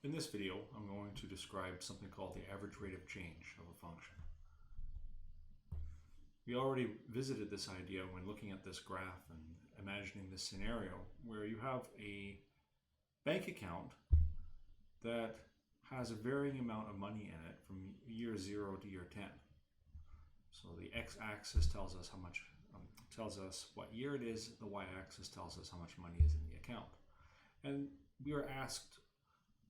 In this video, I'm going to describe something called the average rate of change of a function. We already visited this idea when looking at this graph and imagining this scenario where you have a bank account that has a varying amount of money in it from year 0 to year 10. So the x-axis tells us how much, tells us what year it is. The y-axis tells us how much money is in the account. And we are asked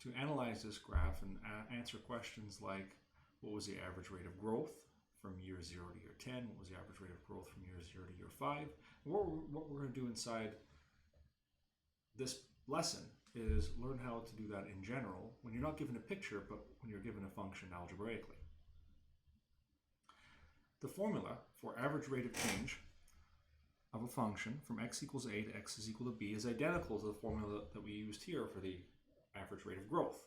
to analyze this graph and answer questions like, what was the average rate of growth from year 0 to year 10? What was the average rate of growth from year 0 to year 5? And what we're going to do inside this lesson is learn how to do that in general when you're not given a picture, but when you're given a function algebraically. The formula for average rate of change of a function from x equals a to x is equal to b is identical to the formula that we used here for the average rate of growth.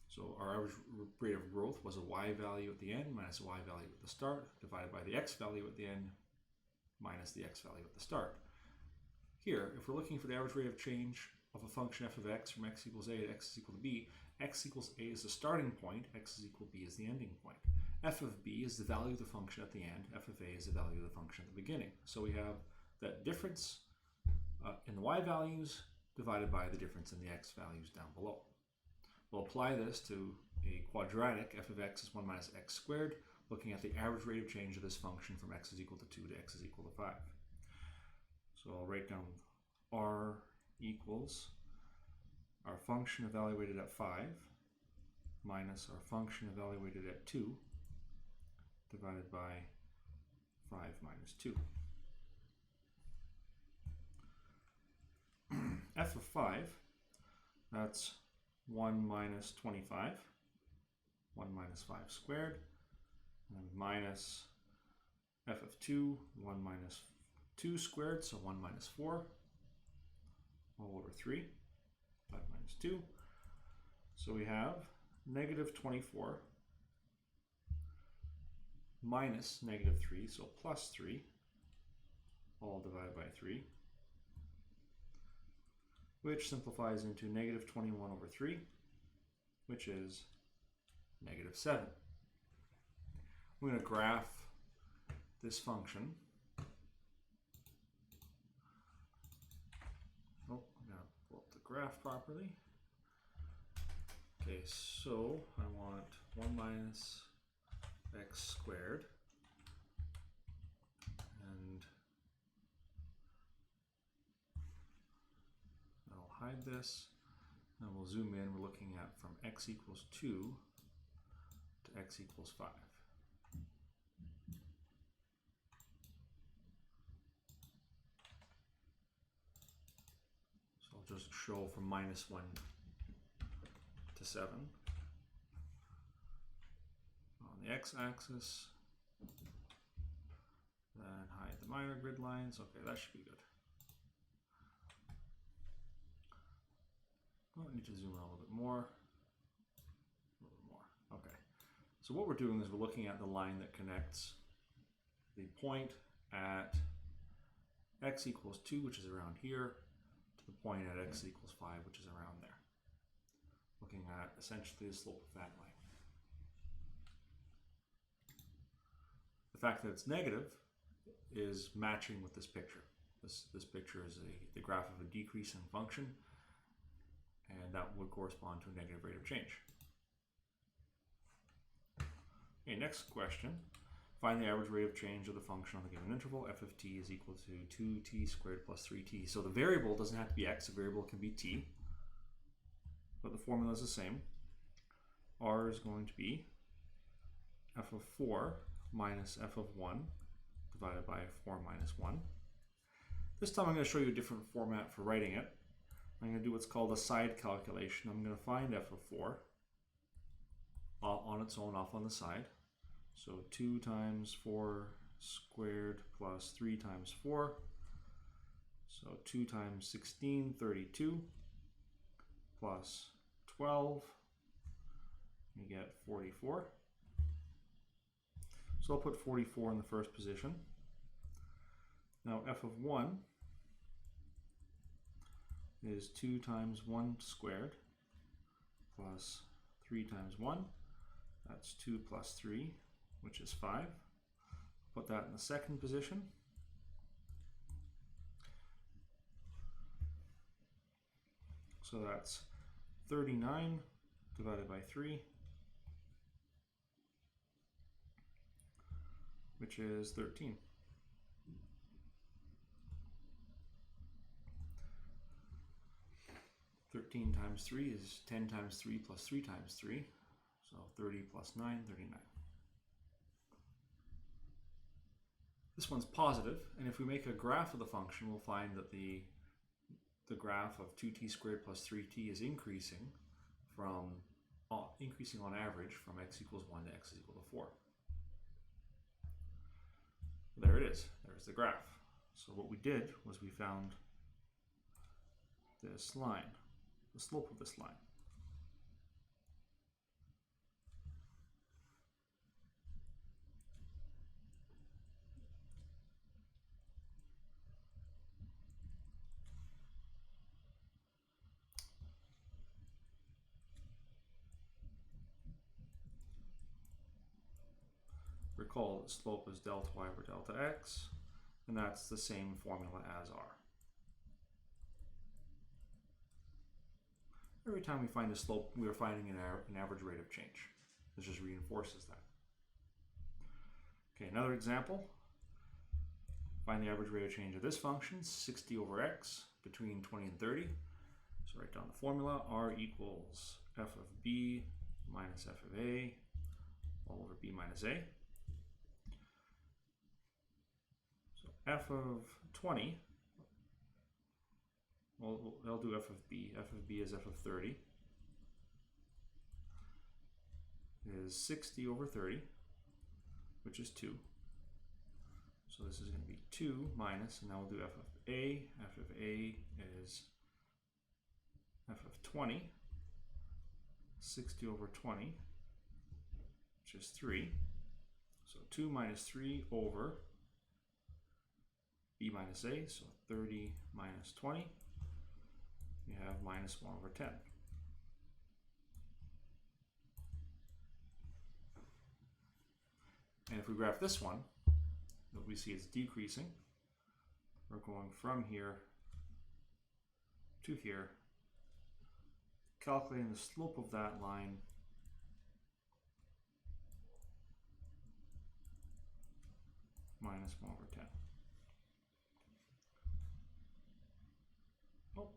So our average rate of growth was a y value at the end minus a y value at the start divided by the x value at the end minus the x value at the start. Here, if we're looking for the average rate of change of a function f of x from x equals a to x is equal to b, x equals a is the starting point, x is equal to b is the ending point. F of b is the value of the function at the end, f of a is the value of the function at the beginning. So we have that difference in the y values divided by the difference in the x values down below. We'll apply this to a quadratic, f of x is 1 minus x squared, looking at the average rate of change of this function from x is equal to 2 to x is equal to 5. So I'll write down r equals our function evaluated at 5 minus our function evaluated at 2 divided by 5 minus 2. F of 5, that's 1 minus 25, 1 minus 5 squared, and minus f of 2, 1 minus 2 squared, so 1 minus 4, all over 3, 5 minus 2. So we have negative 24 minus negative 3, so plus 3, all divided by 3, which simplifies into negative 21 over 3, which is negative 7. We're going to graph this function. Oh, I'm going to pull up the graph properly. Okay, so I want 1 minus x squared, and I'll hide this, and we'll zoom in. We're looking at from x equals 2 to x equals 5. So I'll just show from minus 1 to 7 on the x-axis, then hide the minor grid lines. Okay, that should be good. I need to zoom in a little bit more. Okay. So what we're doing is we're looking at the line that connects the point at x equals 2, which is around here, to the point at x equals 5, which is around there. Looking at essentially the slope of that line. The fact that it's negative is matching with this picture. This picture is the graph of a decreasing function, and that would correspond to a negative rate of change. Okay, next question. Find the average rate of change of the function on the given interval. F of t is equal to 2t squared plus 3t. So the variable doesn't have to be x, the variable can be t, but the formula is the same. R is going to be f of 4 minus f of 1 divided by 4 minus 1. This time I'm going to show you a different format for writing it. I'm going to do what's called a side calculation. I'm going to find f of 4 on its own off on the side. So 2 times 4 squared plus 3 times 4. So 2 times 16, 32, plus 12, you get 44. So I'll put 44 in the first position. Now f of 1 is 2 times 1 squared plus 3 times 1. That's 2 plus 3, which is 5. Put that in the second position. So that's 39 divided by 3, which is 13. Thirteen times 3 is 10 times 3 plus 3 times 3, so 30 plus 9, 39. This one's positive, and if we make a graph of the function, we'll find that the graph of 2t squared plus 3t is increasing on average from x equals 1 to x is equal to 4. There it is. There's the graph. So what we did was we found this line, the slope of this line. Recall that slope is delta y over delta x, and that's the same formula as r. Every time we find a slope, we are finding an average rate of change. This just reinforces that. Okay, another example. Find the average rate of change of this function, 60 over x, between 20 and 30. So write down the formula, r equals f of b minus f of a all over b minus a. So f of 20, well, I'll do f of b. F of b is f of 30. Is 60 over 30, which is 2. So this is going to be 2 minus, and now we'll do f of a. F of a is f of 20, 60 over 20, which is 3. So 2 minus 3 over b minus a, so 30 minus 20, you have minus 1 over 10. And if we graph this one, what we see is decreasing. We're going from here to here, calculating the slope of that line minus 1 over 10. Oh,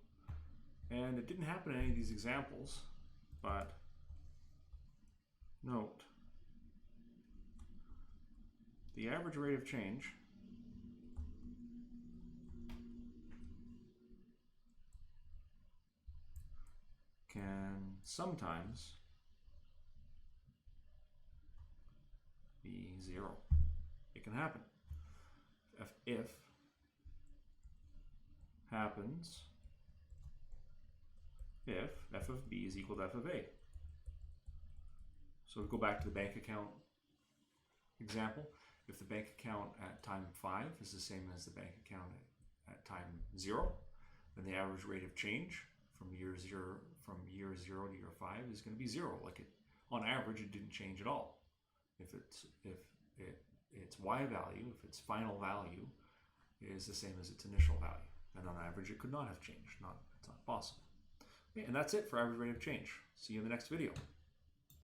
and it didn't happen in any of these examples, but note the average rate of change can sometimes be 0. It can happen. If happens if f of b is equal to f of a. So to go back to the bank account example, if the bank account at time 5 is the same as the bank account at time 0, then the average rate of change from year 0 to year 5 is going to be 0. Like on average, it didn't change at all. If its y value, if its final value is the same as its initial value, then on average it could not have changed. It's not possible. Okay, and that's it for average rate of change. See you in the next video.